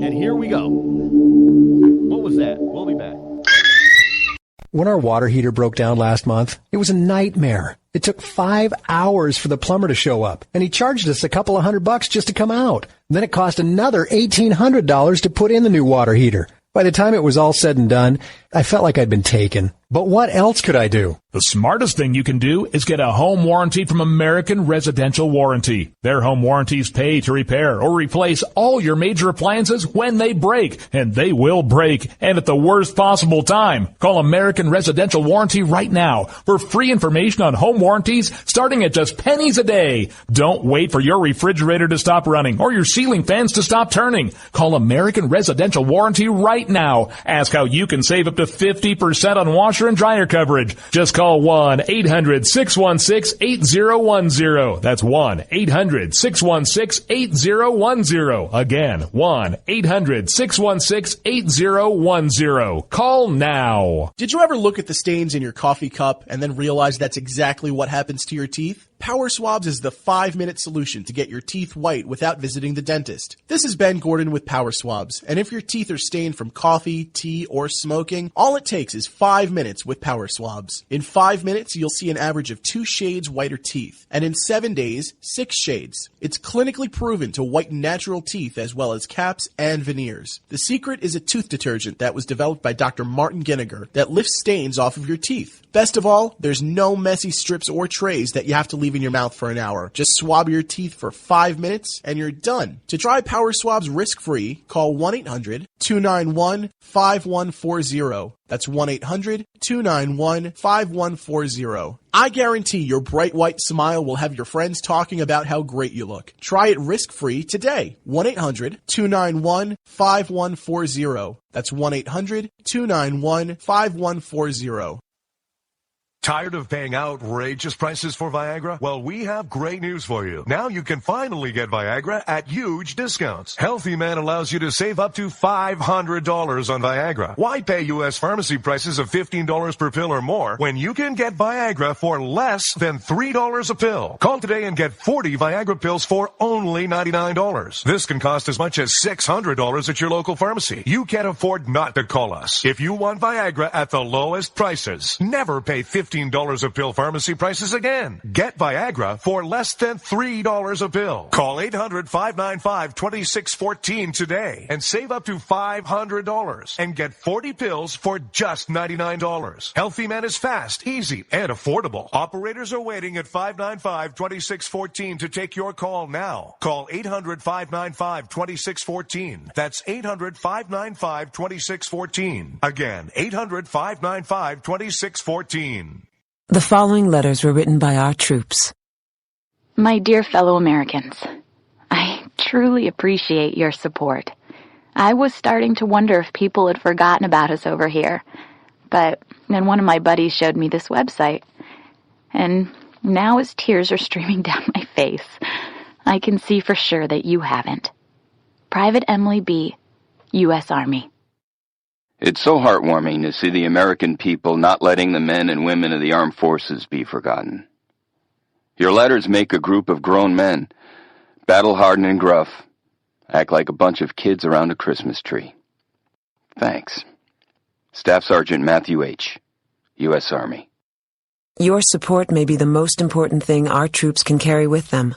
And here we go. What was that? We'll be back. When our water heater broke down last month, it was a nightmare. It took 5 hours for the plumber to show up, and he charged us a couple of $100 just to come out. Then it cost another $1,800 to put in the new water heater. By the time it was all said and done, I felt like I'd been taken. But what else could I do? The smartest thing you can do is get a home warranty from American Residential Warranty. Their home warranties pay to repair or replace all your major appliances when they break, and they will break, and at the worst possible time. Call American Residential Warranty right now for free information on home warranties starting at just pennies a day. Don't wait for your refrigerator to stop running or your ceiling fans to stop turning. Call American Residential Warranty right now. Ask how you can save up to 50% on washer and dryer coverage. Just call 1-800-616-8010. That's 1-800-616-8010. Again, 1-800-616-8010. Call now. Did you ever look at the stains in your coffee cup and then realize that's exactly what happens to your teeth? Power Swabs is the 5-minute solution to get your teeth white without visiting the dentist. This is Ben Gordon with Power Swabs, and if your teeth are stained from coffee, tea, or smoking, all it takes is 5 minutes with Power Swabs. In 5 minutes, you'll see an average of 2 shades whiter teeth, and in 7 days, 6 shades. It's clinically proven to whiten natural teeth as well as caps and veneers. The secret is a tooth detergent that was developed by Dr. Martin Ginniger that lifts stains off of your teeth. Best of all, there's no messy strips or trays that you have to leave in your mouth for an hour. Just swab your teeth for 5 minutes and you're done. To try Power Swabs risk-free, call 1-800-291-5140. That's 1-800-291-5140. I guarantee your bright white smile will have your friends talking about how great you look. Try it risk-free today. 1-800-291-5140. That's 1-800-291-5140. Tired of paying outrageous prices for Viagra? Well, we have great news for you. Now you can finally get Viagra at huge discounts. Healthy Man allows you to save up to $500 on Viagra. Why pay U.S. pharmacy prices of $15 per pill or more when you can get Viagra for less than $3 a pill? Call today and get 40 Viagra pills for only $99. This can cost as much as $600 at your local pharmacy. You can't afford not to call us. If you want Viagra at the lowest prices, never pay $15 a pill pharmacy prices again. Get Viagra for less than $3 a pill. Call 800-595-2614 today and save up to $500 and get 40 pills for just $99. Healthy Man is fast, easy, and affordable. Operators are waiting at 595-2614 to take your call now. Call 800-595-2614. That's 800-595-2614. Again, 800-595-2614. The following letters were written by our troops. My dear fellow Americans, I truly appreciate your support. I was starting to wonder if people had forgotten about us over here, but then one of my buddies showed me this website, and now as tears are streaming down my face, I can see for sure that you haven't. Private Emily B., U.S. Army. It's so heartwarming to see the American people not letting the men and women of the armed forces be forgotten. Your letters make a group of grown men, battle-hardened and gruff, act like a bunch of kids around a Christmas tree. Thanks. Staff Sergeant Matthew H., U.S. Army. Your support may be the most important thing our troops can carry with them.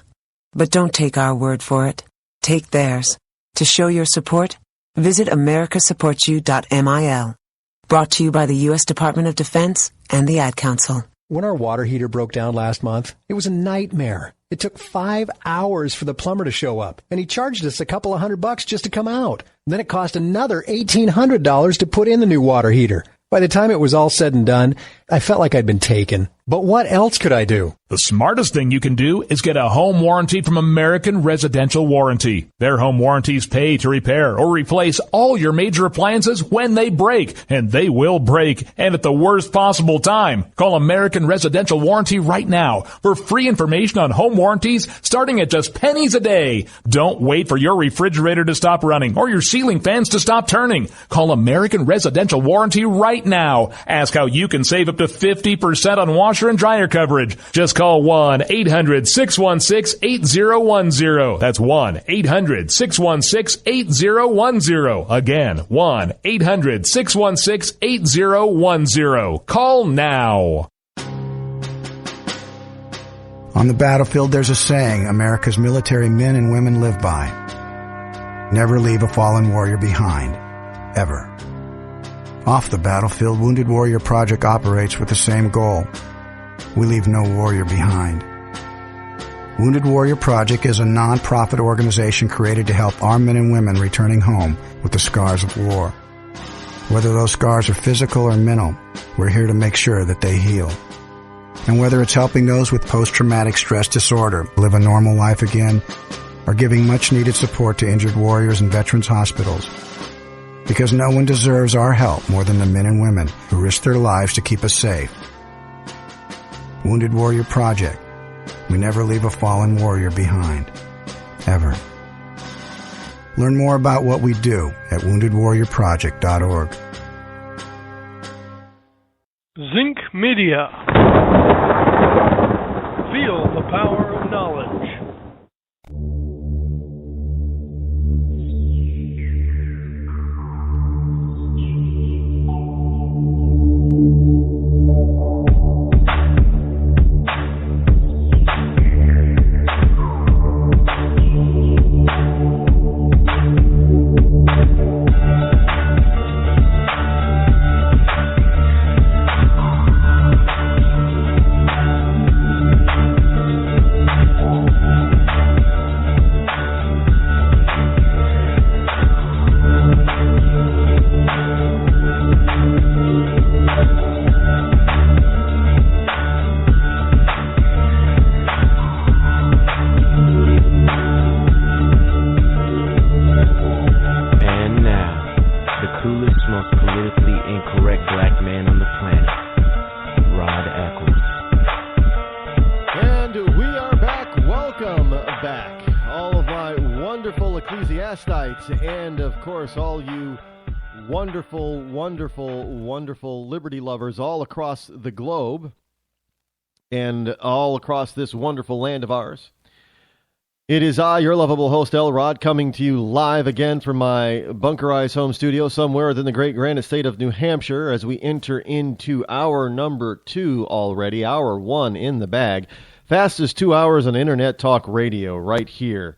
But don't take our word for it. Take theirs. To show your support, visit americasupportyou.mil. Brought to you by the U.S. Department of Defense and the Ad Council. When our water heater broke down last month, it was a nightmare. It took 5 hours for the plumber to show up, and he charged us a couple of $100 just to come out. Then it cost another $1,800 to put in the new water heater. By the time it was all said and done, I felt like I'd been taken. But what else could I do? The smartest thing you can do is get a home warranty from American Residential Warranty. Their home warranties pay to repair or replace all your major appliances when they break, and they will break, and at the worst possible time. Call American Residential Warranty right now for free information on home warranties starting at just pennies a day. Don't wait for your refrigerator to stop running or your ceiling fans to stop turning. Call American Residential Warranty right now. Ask how you can save up up to 50% on washer and dryer coverage. Just call 1-800-616-8010. That's 1-800-616-8010. Again, 1-800-616-8010. Call now. On the battlefield, there's a saying America's military men and women live by. Never leave a fallen warrior behind. Ever. Off the battlefield, Wounded Warrior Project operates with the same goal. We leave no warrior behind. Wounded Warrior Project is a non-profit organization created to help our men and women returning home with the scars of war. Whether those scars are physical or mental, we're here to make sure that they heal. And whether it's helping those with post-traumatic stress disorder live a normal life again, or giving much-needed support to injured warriors in veterans' hospitals, because no one deserves our help more than the men and women who risk their lives to keep us safe. Wounded Warrior Project. We never leave a fallen warrior behind. Ever. Learn more about what we do at woundedwarriorproject.org. Zinc Media. Feel the power of knowledge. All you wonderful, wonderful, wonderful liberty lovers all across the globe and all across this wonderful land of ours. It is I, your lovable host, L. Rod, coming to you live again from my bunkerized home studio somewhere within the great granite state of New Hampshire as we enter into hour number 2 already, hour 1 in the bag. Fastest 2 hours on internet talk radio right here.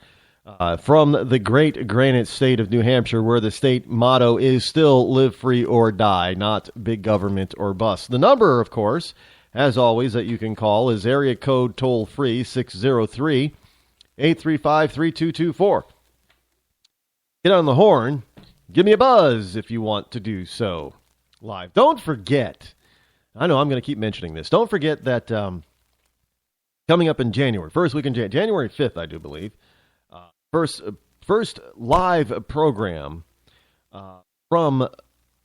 From the great granite state of New Hampshire, where the state motto is still live free or die, not big government or bust. The number, of course, as always, that you can call is area code toll free 603-835-3224. Get on the horn. Give me a buzz if you want to do so live. Don't forget, I know I'm going to keep mentioning this. Don't forget that coming up in January, first week in January 5th, I do believe, First live program from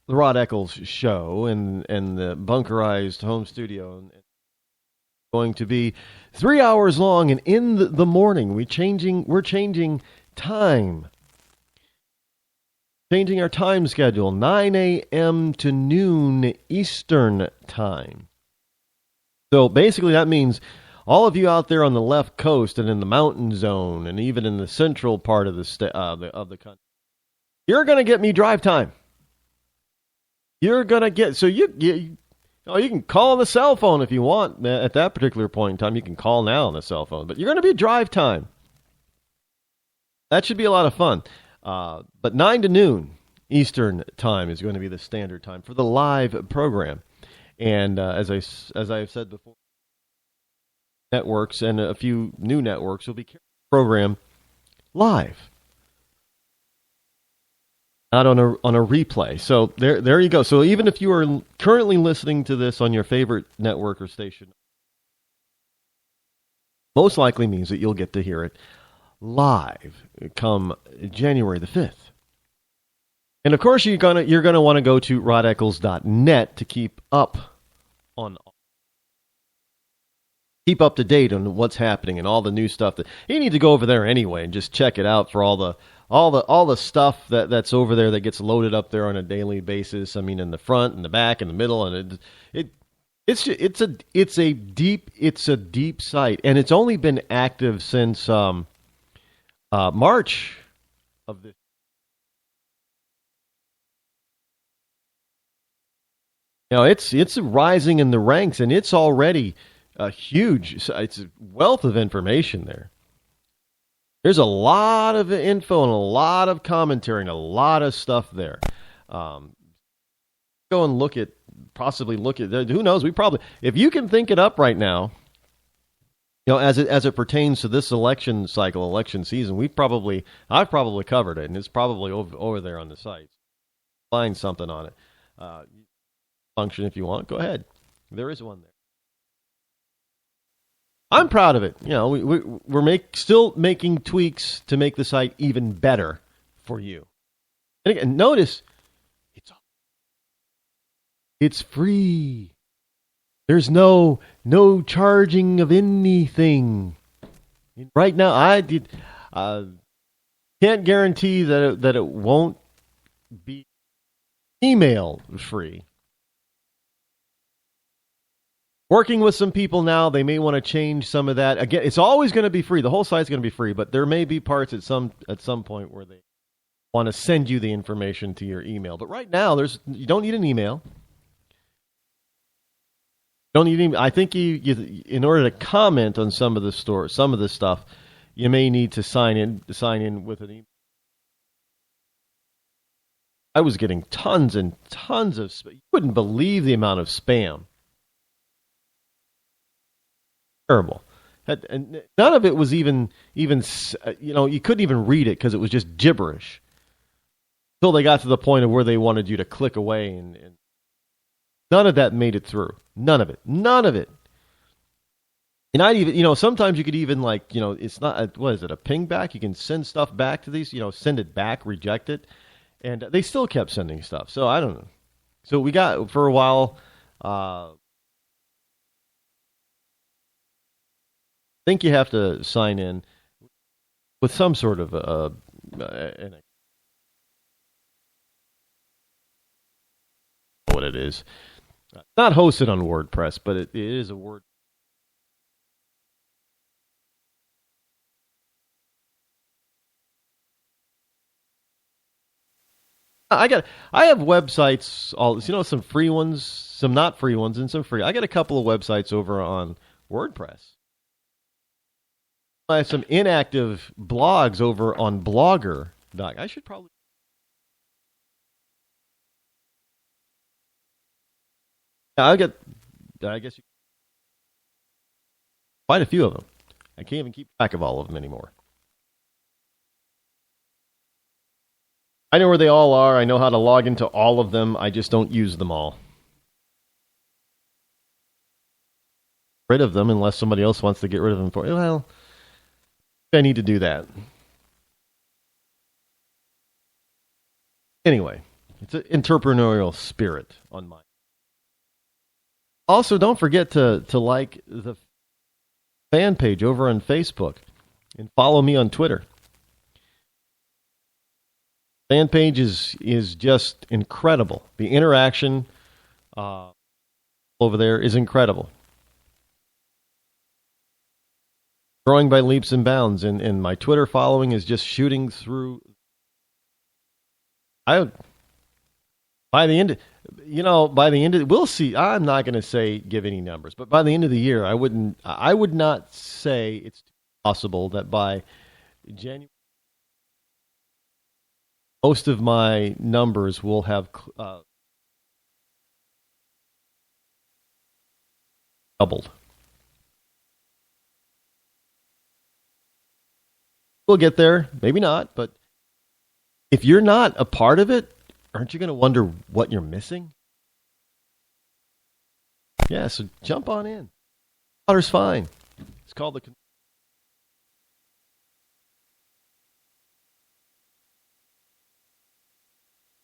the Rod Eccles Show and the bunkerized home studio. Going to be 3 hours long, and in the morning we're changing time. Changing our time schedule, 9 a.m. to noon Eastern time. So basically that means all of you out there on the left coast and in the mountain zone and even in the central part of the country, you're going to get me drive time. You're going to get, so you can call on the cell phone if you want at that particular point in time. You can call now on the cell phone, but you're going to be drive time. That should be a lot of fun. But 9 to noon Eastern time is going to be the standard time for the live program. And as I've said before, networks and a few new networks will be carrying the program live, not on a replay. So there you go. So even if you are currently listening to this on your favorite network or station, most likely means that you'll get to hear it live come January the 5th. And of course you're gonna want to go to rodeccles.net to keep up to date on what's happening and all the new stuff. That you need to go over there anyway and just check it out for all the stuff that's over there that gets loaded up there on a daily basis. I mean, in the front and the back and the middle, and It's a deep site, and it's only been active since March of this. You know, it's rising in the ranks, and it's already a huge. It's a wealth of information there. There's a lot of info and a lot of commentary and a lot of stuff there. Go and possibly look at. Who knows? If you can think it up right now, you know, as it pertains to this election cycle, election season, I've probably covered it, and it's probably over there on the site. Find something on it. Function if you want. Go ahead. There is one there. I'm proud of it. You know, we're still making tweaks to make the site even better for you. And again, notice it's free. There's no charging of anything. Right now, I can't guarantee that it won't be email free. Working with some people now, they may want to change some of that. Again, it's always going to be free. The whole site's going to be free, but there may be parts at some point where they want to send you the information to your email. But right now, you don't need an email. I think you in order to comment on some of the stuff, you may need to sign in with an email. I was getting tons and tons of you wouldn't believe the amount of spam. Terrible. And none of it was even you couldn't even read it because it was just gibberish. Until they got to the point of where they wanted you to click away, and none of that made it through. None of it. And I'd even, sometimes you could even it's not, what is it, a ping back? You can send stuff back to these, send it back, reject it. And they still kept sending stuff. So I don't know. So we got, for a while, I think you have to sign in with some sort of what it is. Not hosted on WordPress, but it is a word. I have websites, some free ones, some not free ones, and some free. I got a couple of websites over on WordPress. I have some inactive blogs over on Blogger. I should probably. I guess quite a few of them. I can't even keep track of all of them anymore. I know where they all are. I know how to log into all of them. I just don't use them all. Rid of them unless somebody else wants to get rid of them for me. Well, I need to do that. Anyway, it's an entrepreneurial spirit on mine. Also, don't forget to like the fan page over on Facebook and follow me on Twitter. Fan page is just incredible. The interaction over there is incredible. Growing by leaps and bounds, and my Twitter following is just shooting through. By the end of we'll see. I'm not going to give any numbers, but by the end of the year, I would not say it's possible that by January, most of my numbers will have doubled. We'll get there, maybe not, but if you're not a part of it, aren't you going to wonder what you're missing? Yeah, so jump on in. Water's fine. It's called the.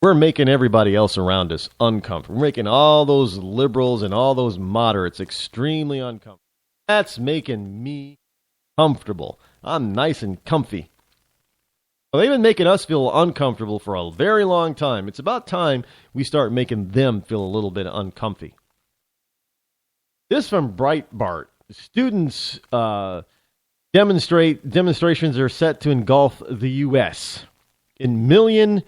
We're making everybody else around us uncomfortable. We're making all those liberals and all those moderates extremely uncomfortable. That's making me comfortable. I'm nice and comfy. Well, they've been making us feel uncomfortable for a very long time. It's about time we start making them feel a little bit uncomfy. This from Breitbart. Students demonstrations are set to engulf the U.S. in million